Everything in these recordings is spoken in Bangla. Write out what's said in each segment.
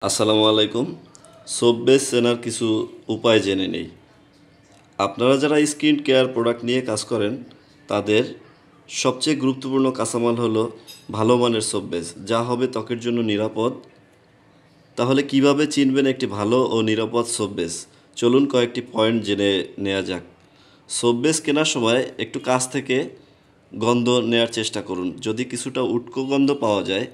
আসসালামু আলাইকুম। সোপ বেস চেনার কিছু উপায় জেনে নেই। আপনারা যারা স্কিন কেয়ার প্রোডাক্ট নিয়ে কাজ করেন তাদের সবচেয়ে গুরুত্বপূর্ণ কাঁচামাল হলো ভালো মানের সোপ বেস, যা হবে ত্বকের জন্য নিরাপদ। তাহলে কিভাবে চিনবেন একটি ভালো ও নিরাপদ সোপ বেস? চলুন কয়েকটি পয়েন্ট জেনে নেওয়া যাক। সোপ বেস কেনার সময় একটু কাছ থেকে গন্ধ নেওয়ার চেষ্টা করুন। যদি কিছুটা উটকো গন্ধ পাওয়া যায়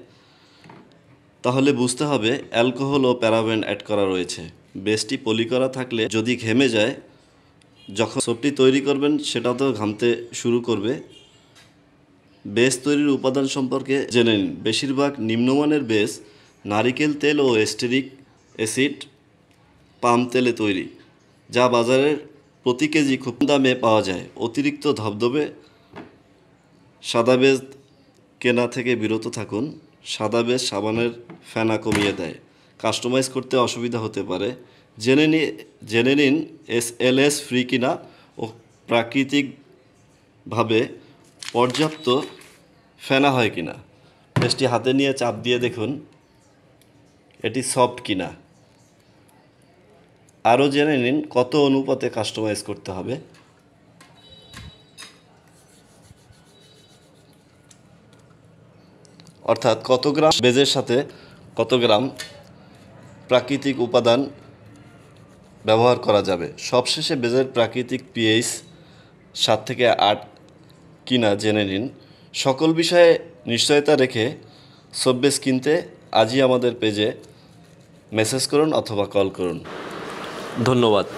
তাহলে বুঝতে হবে অ্যালকোহল ও প্যারাবেন অ্যাড করা রয়েছে। বেসটি পলি করা থাকলে যদি ঘেমে যায়, যখন সোপটি তৈরি করবেন সেটাতেও ঘামতে শুরু করবে। বেস তৈরির উপাদান সম্পর্কে জেনে নিন। বেশিরভাগ নিম্নমানের বেস নারিকেল তেল ও এস্টেরিক অ্যাসিড পাম তেলে তৈরি, যা বাজারের প্রতি কেজি খুব দামে পাওয়া যায়। অতিরিক্ত ধবধবে সাদা বেস কেনা থেকে বিরত থাকুন। সাদা বেস সাবানের ফেনা কমিয়ে দেয়, কাস্টমাইজ করতে অসুবিধা হতে পারে। জেনে নিন এসএলএস ফ্রি কিনা ও প্রাকৃতিকভাবে পর্যাপ্ত ফেনা হয় কিনা। বেসটি হাতে নিয়ে চাপ দিয়ে দেখুন এটি সফট কিনা। আরও জেনে নিন কত অনুপাতে কাস্টমাইজ করতে হবে। অর্থাৎ কত গ্রাম বেজের সাথে কত গ্রাম প্রাকৃতিক উপাদান ব্যবহার করা যাবে। সবশেষে বেজের প্রাকৃতিক পিএইচ 7 থেকে 8 কিনা জেনে নিন। সকল বিষয়ে নিশ্চয়তা রেখে সোপ বেস কিনতে আজই আমাদের পেজে মেসেজ করুন অথবা কল করুন। ধন্যবাদ।